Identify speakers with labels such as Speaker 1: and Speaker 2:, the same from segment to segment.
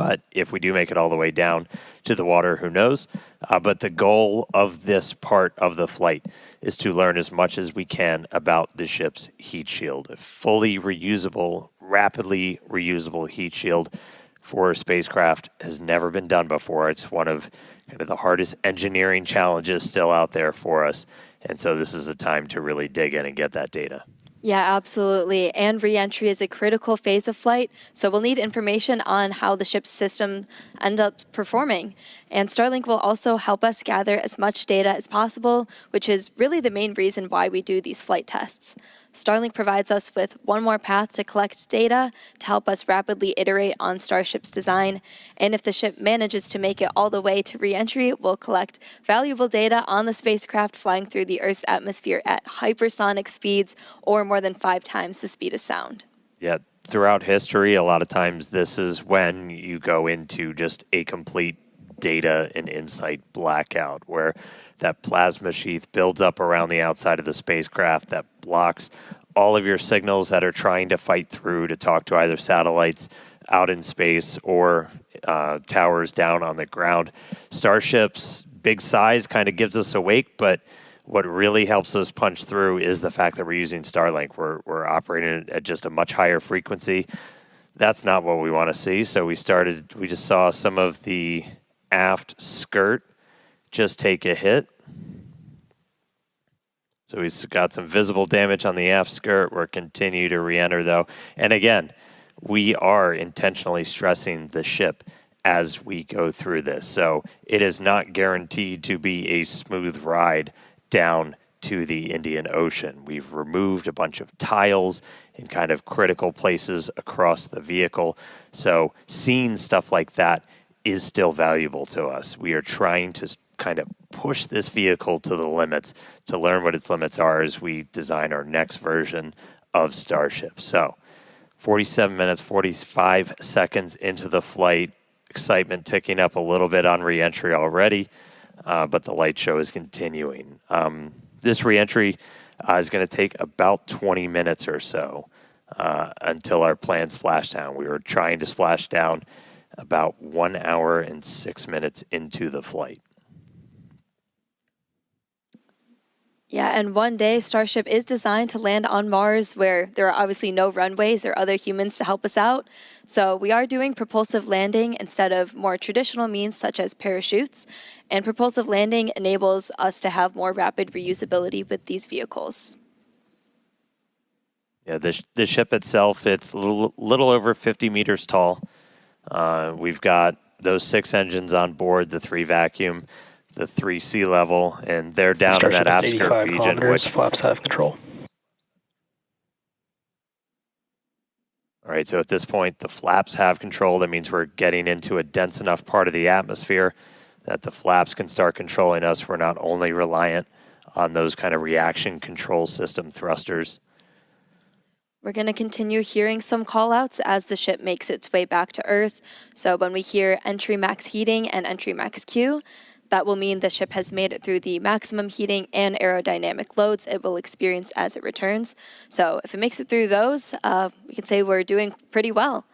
Speaker 1: But if we do make it all the way down to the water, who knows? But the goal of this part of the flight is to learn as much as we can about the ship's heat shield. A fully reusable, rapidly reusable heat shield for a spacecraft has never been done before. It's one of kind of the hardest engineering challenges still out there for us. And so this is a time to really dig in and get that data.
Speaker 2: Yeah, absolutely. And re-entry is a critical phase of flight, so we'll need information on how the ship's system end up performing. And Starlink will also help us gather as much data as possible, which is really the main reason why we do these flight tests. Starlink provides us with one more path to collect data to help us rapidly iterate on Starship's design. And if the ship manages to make it all the way to re-entry, we'll collect valuable data on the spacecraft flying through the Earth's atmosphere at hypersonic speeds, or more than 5 times the speed of sound.
Speaker 1: Yeah, throughout history, a lot of times this is when you go into just a complete data and insight blackout, where that plasma sheath builds up around the outside of the spacecraft that blocks all of your signals that are trying to fight through to talk to either satellites out in space or towers down on the ground. Starship's big size kind of gives us awake, but what really helps us punch through is the fact that we're using Starlink. We're operating at just a much higher frequency. That's not what we want to see. So we just saw some of the aft skirt just take a hit. So we've got some visible damage on the aft skirt. We're continue to re-enter though. And again, we are intentionally stressing the ship as we go through this. So it is not guaranteed to be a smooth ride down to the Indian Ocean. We've removed a bunch of tiles in kind of critical places across the vehicle. So seeing stuff like that is still valuable to us. We are trying to kind of push this vehicle to the limits to learn what its limits are as we design our next version of Starship. So 47 minutes, 45 seconds into the flight, excitement ticking up a little bit on re-entry already, but the light show is continuing. This re-entry is going to take about 20 minutes or so until our planned splashdown. We were trying to splash down about 1 hour and 6 minutes into the flight.
Speaker 2: Yeah, and one day Starship is designed to land on Mars, where there are obviously no runways or other humans to help us out. So we are doing propulsive landing instead of more traditional means such as parachutes. And propulsive landing enables us to have more rapid reusability with these vehicles.
Speaker 1: Yeah, the ship itself, it's a little over 50 meters tall. We've got those 6 engines on board, the 3 vacuum, the 3 sea level, and they're down in that aft skirt region, which
Speaker 3: flaps have control.
Speaker 1: All right, so at this point, the flaps have control. That means we're getting into a dense enough part of the atmosphere that the flaps can start controlling us. We're not only reliant on those kind of reaction control system thrusters.
Speaker 2: We're going to continue hearing some callouts as the ship makes its way back to Earth. So when we hear entry max heating and entry max Q, that will mean the ship has made it through the maximum heating and aerodynamic loads it will experience as it returns. So if it makes it through those, we can say we're doing pretty well.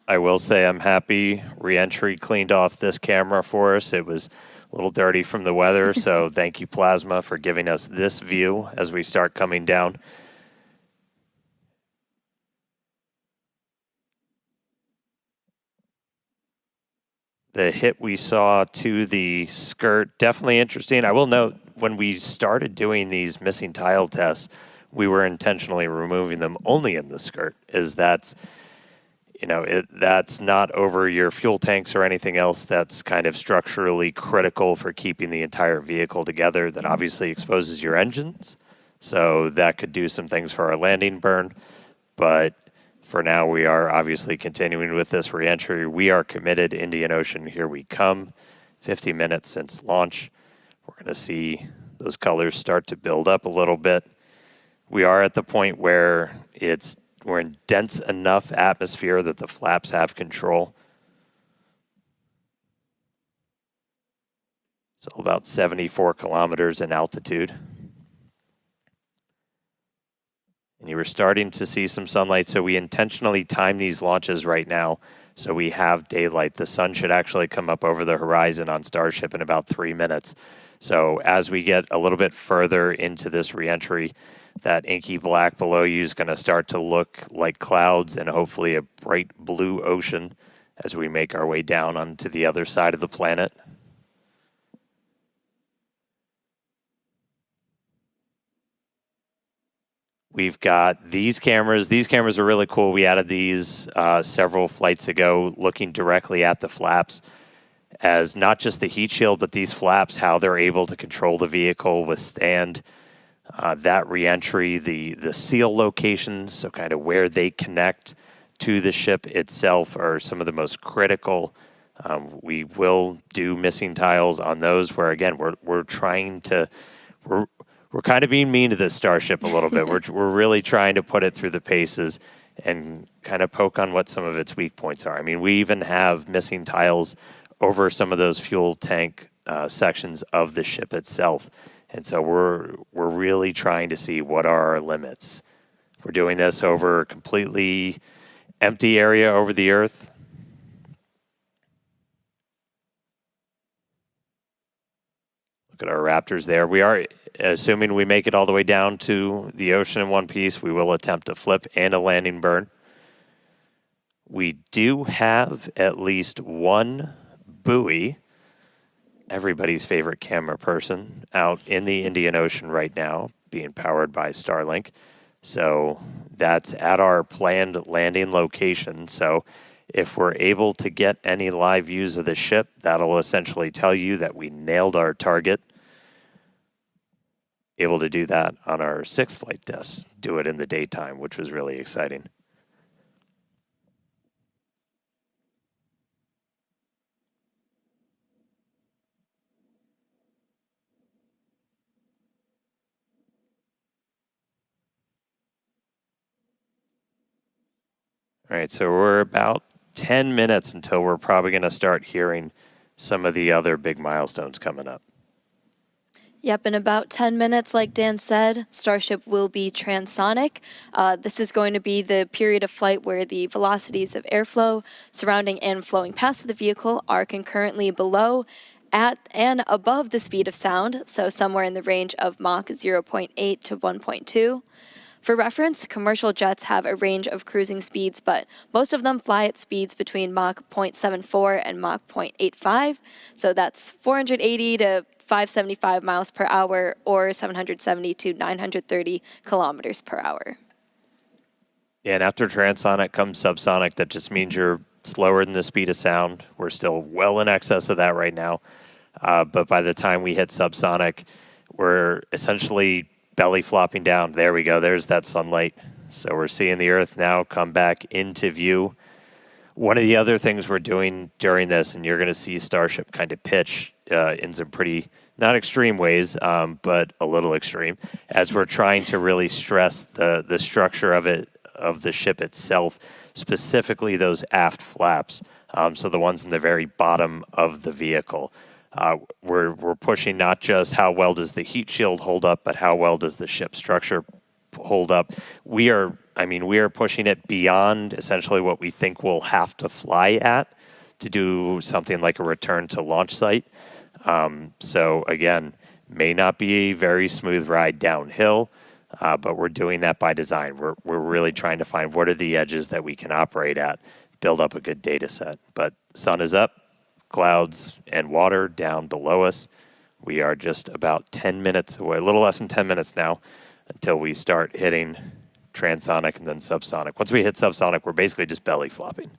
Speaker 1: I will say I'm happy re-entry cleaned off this camera for us. It was a little dirty from the weather, so thank you, Plasma, for giving us this view as we start coming down. The hit we saw to the skirt, definitely interesting. I will note, when we started doing these missing tile tests, we were intentionally removing them only in the skirt, as that's, you know, that's not over your fuel tanks or anything else that's kind of structurally critical for keeping the entire vehicle together. That obviously exposes your engines, so that could do some things for our landing burn, but for now, we are obviously continuing with this re-entry. We are committed. Indian Ocean, here we come. 50 minutes since launch. We're going to see those colors start to build up a little bit. We are at the point where we're in dense enough atmosphere that the flaps have control. So about 74 kilometers in altitude. And you were starting to see some sunlight, so we intentionally time these launches right now So we have daylight. The sun should actually come up over the horizon on Starship in about 3 minutes. So as we get a little bit further into this reentry, that inky black below you is going to start to look like clouds and hopefully a bright blue ocean as we make our way down onto the other side of the planet. We've got these cameras. These cameras are really cool. We added these several flights ago, looking directly at the flaps as not just the heat shield, but these flaps, how they're able to control the vehicle, withstand that reentry, the seal locations, so kind of where they connect to the ship itself are some of the most critical. We will do missing tiles on those where, again, we're trying to, we're kind of being mean to this Starship a little bit. We're really trying to put it through the paces and kind of poke on what some of its weak points are. I mean, we even have missing tiles over some of those fuel tank sections of the ship itself. And so we're really trying to see what are our limits. We're doing this over a completely empty area over the Earth. Look at our Raptors there. We are, assuming we make it all the way down to the ocean in one piece, we will attempt a flip and a landing burn. We do have at least one buoy, everybody's favorite camera person, out in the Indian Ocean right now, being powered by Starlink. So that's at our planned landing location. So if we're able to get any live views of the ship, that'll essentially tell you that we nailed our target. Able to do that on our 6th flight test, do it in the daytime, which was really exciting. All right, so we're about 10 minutes until we're probably going to start hearing some of the other big milestones coming up.
Speaker 2: Yep, in about 10 minutes, like Dan said, Starship will be transonic. This is going to be the period of flight where the velocities of airflow surrounding and flowing past the vehicle are concurrently below, at, and above the speed of sound, so somewhere in the range of Mach 0.8 to 1.2. For reference, commercial jets have a range of cruising speeds, but most of them fly at speeds between Mach 0.74 and Mach 0.85, so that's 480 to 575 miles per hour or 770 to 930 kilometers per hour.
Speaker 1: Yeah, and after transonic comes subsonic. That just means you're slower than the speed of sound. We're still well in excess of that right now. But by the time we hit subsonic, we're essentially belly flopping down. There we go. There's that sunlight. So we're seeing the Earth now come back into view. One of the other things we're doing during this, and you're going to see Starship kind of pitch in some pretty, not extreme ways, but a little extreme, as we're trying to really stress the structure of the ship itself, specifically those aft flaps. So the ones in the very bottom of the vehicle. We're pushing not just how well does the heat shield hold up, but how well does the ship structure hold up. We are pushing it beyond essentially what we think we'll have to fly at to do something like a return to launch site. So again, may not be a very smooth ride downhill, but we're doing that by design. We're really trying to find what are the edges that we can operate at, build up a good data set. But sun is up, clouds and water down below us. We are just about 10 minutes away, a little less than 10 minutes now, until we start hitting transonic and then subsonic. Once we hit subsonic, we're basically just belly flopping.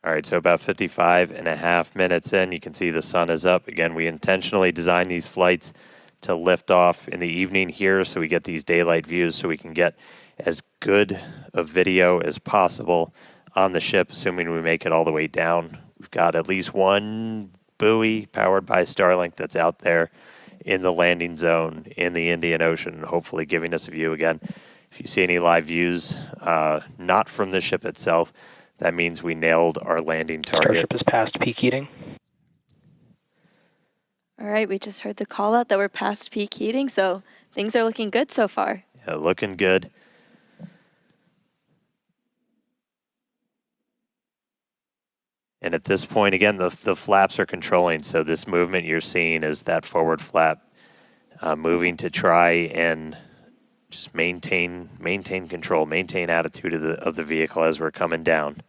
Speaker 1: All right, so about 55.5 minutes in, you can see the sun is up. Again, we intentionally designed these flights to lift off in the evening here so we get these daylight views so we can get as good a video as possible on the ship, assuming we make it all the way down. We've got at least one buoy powered by Starlink that's out there in the landing zone in the Indian Ocean, hopefully giving us a view again. If you see any live views, not from the ship itself, that means we nailed our landing target.
Speaker 3: Starship is past peak heating.
Speaker 2: All right, we just heard the call out that we're past peak heating, so things are looking good so far.
Speaker 1: Yeah, looking good. And at this point, again, the flaps are controlling. So this movement you're seeing is that forward flap moving to try and just maintain control, maintain attitude of the vehicle as we're coming down.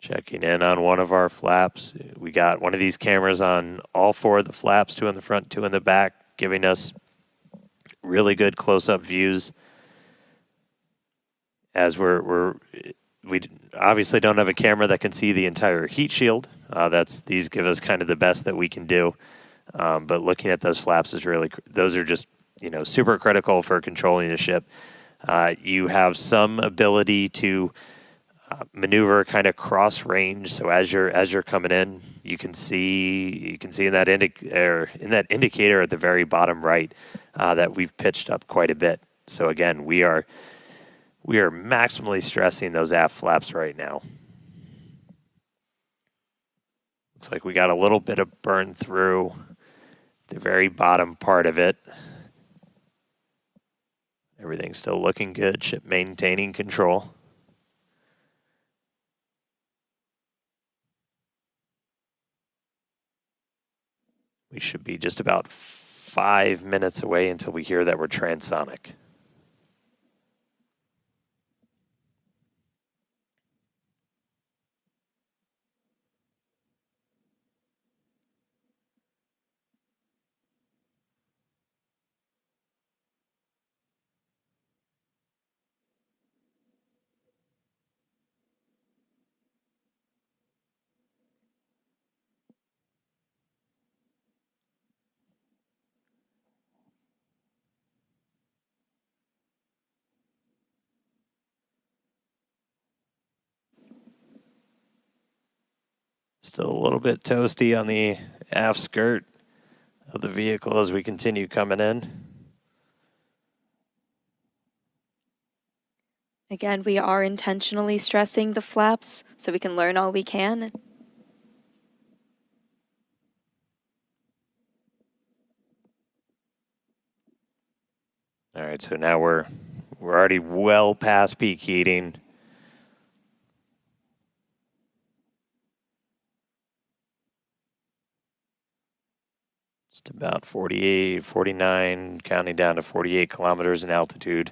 Speaker 1: Checking in on one of our flaps. We got one of these cameras on all four of the flaps, 2 in the front, 2 in the back, giving us really good close-up views. As we obviously don't have a camera that can see the entire heat shield. These give us kind of the best that we can do. But looking at those flaps is those are just, super critical for controlling the ship. You have some ability to maneuver kind of cross range. So as you're coming in, you can see in that indicator at the very bottom right that we've pitched up quite a bit. So again, we are maximally stressing those aft flaps right now. Looks like we got a little bit of burn through the very bottom part of it. Everything's still looking good. Ship maintaining control. We should be just about 5 minutes away until we hear that we're transonic. Still a little bit toasty on the aft skirt of the vehicle as we continue coming in.
Speaker 2: Again, we are intentionally stressing the flaps so we can learn all we can.
Speaker 1: All right, so now we're already well past peak heating. Just about 48, 49, counting down to 48 kilometers in altitude.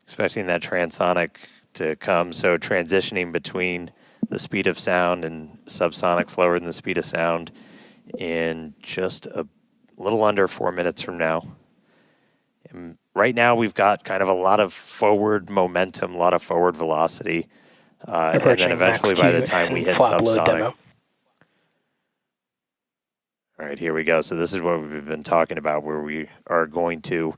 Speaker 1: Expecting that transonic to come, so transitioning between the speed of sound and subsonic slower than the speed of sound in just a little under 4 minutes from now. And right now we've got kind of a lot of forward momentum, a lot of forward velocity, and then eventually by the time we hit subsonic. All right, here we go. So this is what we've been talking about, where we are going to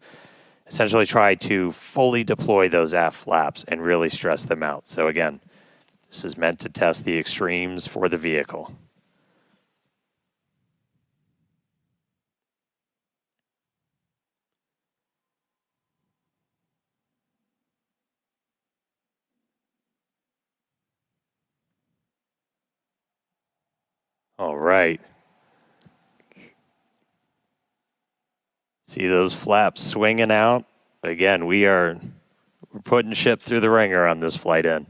Speaker 1: essentially try to fully deploy those aft flaps and really stress them out. So again, this is meant to test the extremes for the vehicle. All right. See those flaps swinging out? Again, we're putting ship through the ringer on this flight in.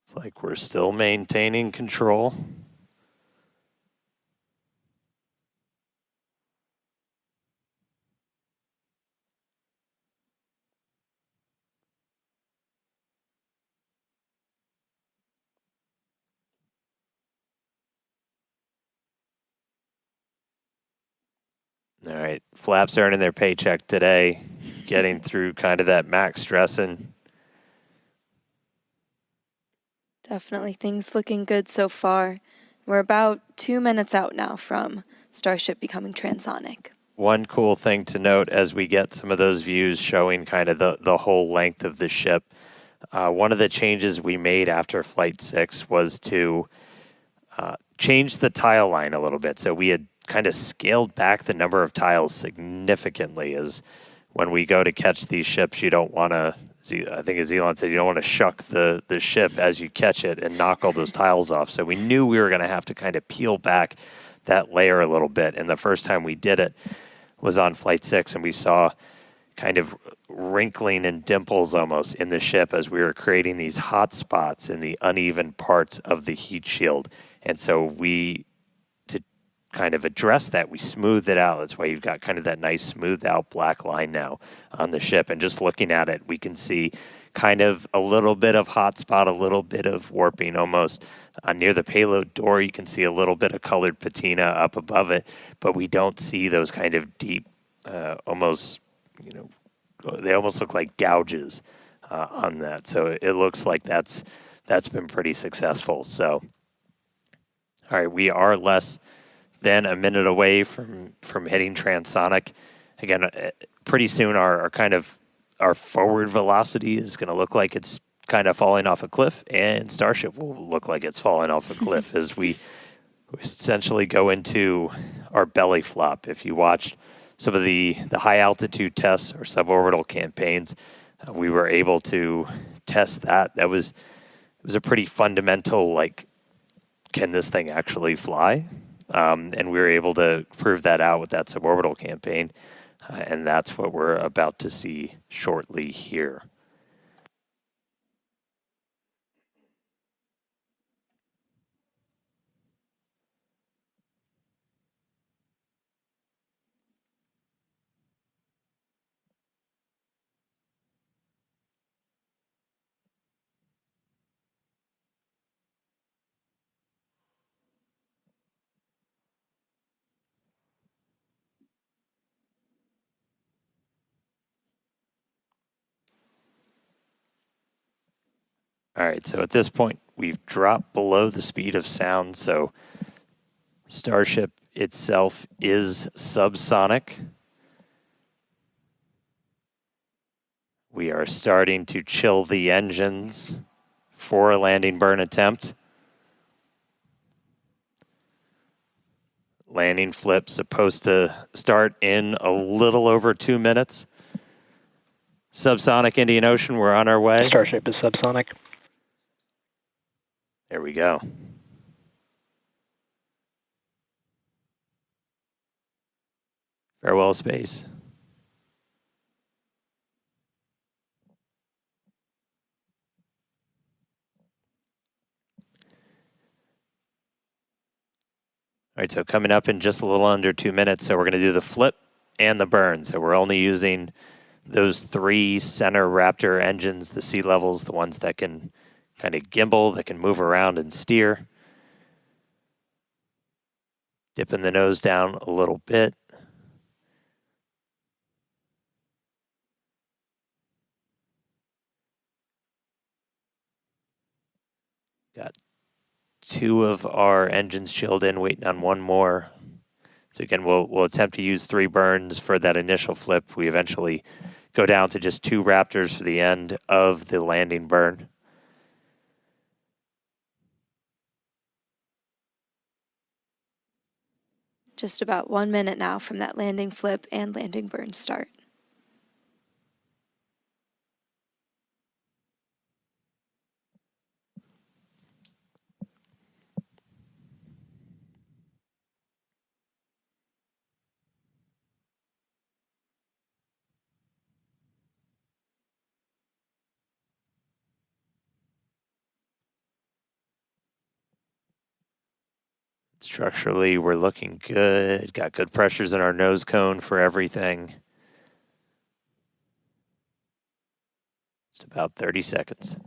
Speaker 1: It's like we're still maintaining control. All right, Flaps earning their paycheck today, getting through kind of that max stressing.
Speaker 2: Definitely things looking good so far. We're about 2 minutes out now from Starship becoming transonic.
Speaker 1: One cool thing to note as we get some of those views showing kind of the whole length of the ship, one of the changes we made after Flight 6 was to change the tile line a little bit. So we had kind of scaled back the number of tiles significantly, as when we go to catch these ships, you don't want to, I think as Elon said, you don't want to shuck the ship as you catch it and knock all those tiles off. So we knew we were going to have to kind of peel back that layer a little bit. And the first time we did it was on Flight 6, and we saw kind of wrinkling and dimples almost in the ship as we were creating these hot spots in the uneven parts of the heat shield. And so we, to kind of address that, we smoothed it out. That's why you've got kind of that nice smoothed out black line now on the ship. And just looking at it, we can see kind of a little bit of hot spot, a little bit of warping almost. Near the payload door, you can see a little bit of colored patina up above it, but we don't see those kind of deep, almost, they almost look like gouges on that. So it looks like that's been pretty successful. So, all right, we are less than a minute away from hitting transonic. Again, pretty soon our kind of our forward velocity is going to look like it's kind of falling off a cliff, and Starship will look like it's falling off a cliff as we essentially go into our belly flop. If you watched some of the high altitude tests or suborbital campaigns, we were able to test that. It was a pretty fundamental, like, can this thing actually fly? And we were able to prove that out with that suborbital campaign. And that's what we're about to see shortly here. All right, so at this point, we've dropped below the speed of sound, so Starship itself is subsonic. We are starting to chill the engines for a landing burn attempt. Landing flip supposed to start in a little over 2 minutes. Subsonic Indian Ocean, we're on our way.
Speaker 3: Starship is subsonic.
Speaker 1: There we go. Farewell, space. All right, so coming up in just a little under 2 minutes, so we're going to do the flip and the burn. So we're only using those 3 center Raptor engines, the sea levels, the ones that can kind of gimbal, that can move around and steer. Dipping the nose down a little bit. Got 2 of our engines chilled in, waiting on 1 more. So again, we'll attempt to use 3 burns for that initial flip. We eventually go down to just 2 Raptors for the end of the landing burn.
Speaker 2: Just about 1 minute now from that landing flip and landing burn start.
Speaker 1: Structurally, we're looking good. Got good pressures in our nose cone for everything. Just about 30 seconds. So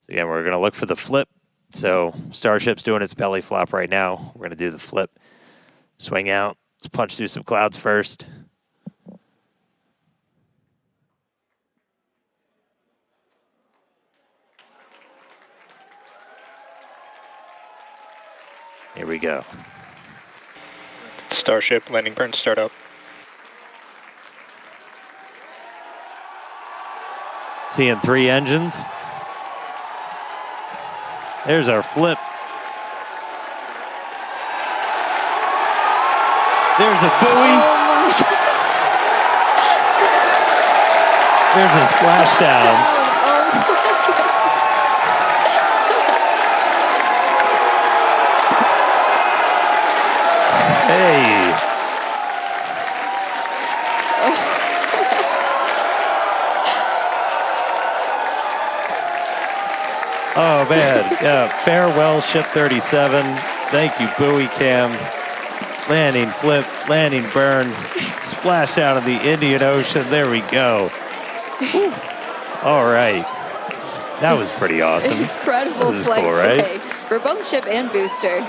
Speaker 1: again, we're going to look for the flip. So Starship's doing its belly flop right now. We're going to do the flip. Swing out. Let's punch through some clouds first. Here we go.
Speaker 3: Starship, landing burn, start up.
Speaker 1: Seeing 3 engines. There's our flip. There's a buoy.
Speaker 2: Oh
Speaker 1: There's a splashdown. Hey. Oh, man. Yeah. Farewell, Ship 37. Thank you, buoy cam. Landing flip, landing burn, splash out of the Indian Ocean. There we go. All right. That was pretty awesome.
Speaker 2: Incredible flight
Speaker 1: cool,
Speaker 2: today
Speaker 1: right?
Speaker 2: for both ship and booster.